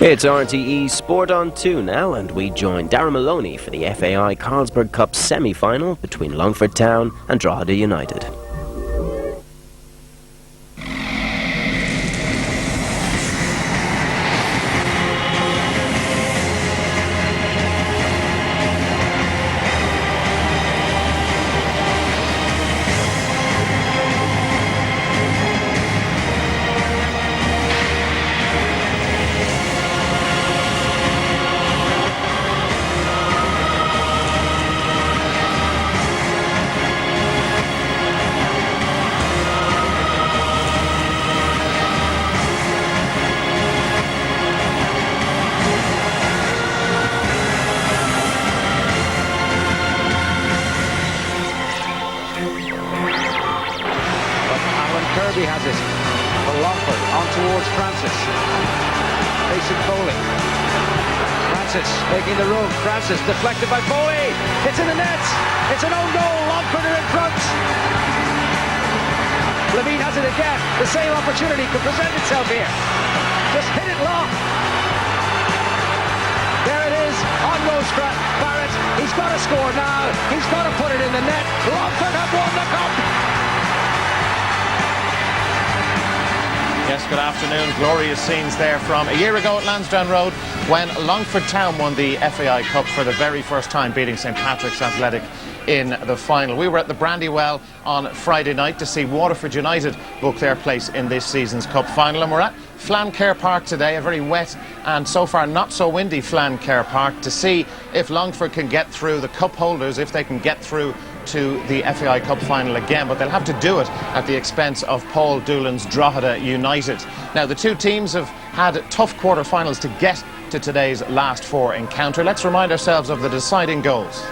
It's RTE Sport on 2 now, and we join Darren Maloney for the FAI Cup Semi Final between Longford Town and Drogheda United. Has it for Longford on towards Francis, facing Foley. Francis making the run. Francis deflected by Foley. It's in the net. It's an own goal. Longford are in front. Levine has it again. The same opportunity could present itself here. Just hit it long. There it is on goes Barrett. He's got to score now. He's got to put it in the net. Longford have won the cup. Yes, good afternoon. Glorious scenes there from a year ago at Lansdowne Road when Longford Town won the FAI Cup for the very first time, beating St Patrick's Athletic in the final. We were at the Brandywell on Friday night to see Waterford United book their place in this season's Cup Final, and we're at Flancare Park today, a very wet and so far not so windy Flancare Park, to see if Longford can get through, the cup holders, if they can get through to the FAI Cup Final again, but they'll have to do it at the expense of Paul Doolan's Drogheda United. Now, the two teams have had tough quarter-finals to get to today's last four encounter. Let's remind ourselves of the deciding goals.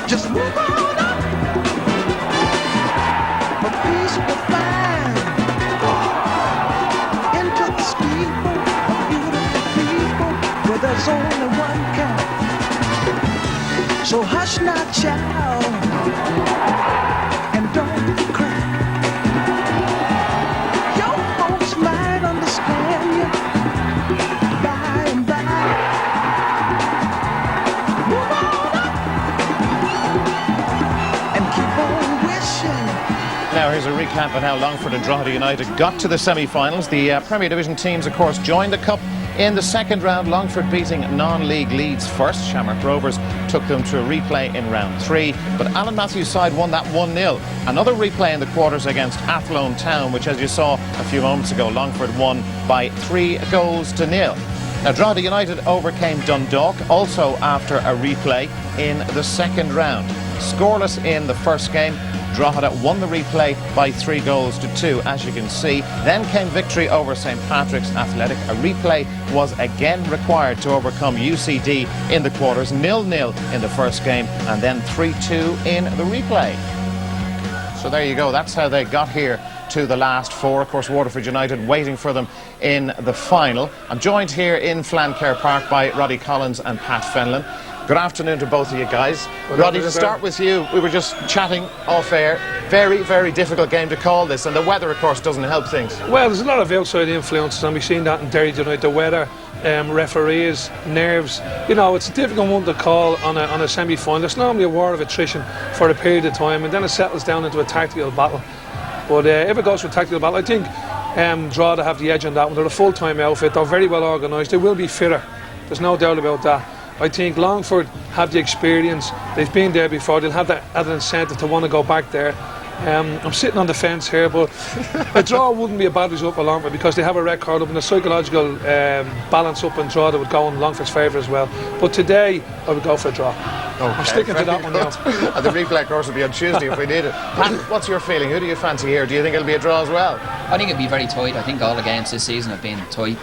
Just move on up, but peace will find into the steeple of beautiful people where there's only one kind. So hush now, child, and don't cry. Your folks might understand you by and by. Move on. Now here's a recap on how Longford and Drogheda United got to the semi-finals. The Premier Division teams, of course, joined the Cup in the second round. Longford beating non-league Leeds first. Shamrock Rovers took them to a replay in round 3. But Alan Matthews' side won that 1-0. Another replay in the quarters against Athlone Town, which, as you saw a few moments ago, Longford won by 3-0. Now, Drogheda United overcame Dundalk also after a replay in the second round. Scoreless in the first game. Drogheda won the replay by 3-2, as you can see. Then came victory over St Patrick's Athletic. A replay was again required to overcome UCD in the quarters. 0-0 in the first game, and then 3-2 in the replay. So there you go. That's how they got here to the last four. Of course, Waterford United waiting for them in the final. I'm joined here in Flancare Park by Roddy Collins and Pat Fenlon. Good afternoon to both of you guys. Roddy, to start with you, we were just chatting off air. Very, very difficult game to call this, and the weather, of course, doesn't help things. Well, there's a lot of outside influences, and we've seen that in Derry tonight. The weather, referees, nerves. You know, it's a difficult one to call on a semi-final. It's normally a war of attrition for a period of time, and then it settles down into a tactical battle. But if it goes for a tactical battle, I think Drogheda have the edge on that one. They're a full-time outfit. They're very well organised. They will be fitter. There's no doubt about that. I think Longford have the experience. They've been there before. They'll have that added incentive to want to go back there. I'm sitting on the fence here, but a draw wouldn't be a bad result for Longford because they have a record up, and the psychological balance up in Drogheda would go in Longford's favour as well. But today, I would go for a draw. Okay, I'm sticking to that one now. And the replay, of course, will be on Tuesday if we need it. Pat, what's your feeling? Who do you fancy here? Do you think it'll be a draw as well? I think it'll be very tight. I think all the games this season have been tight.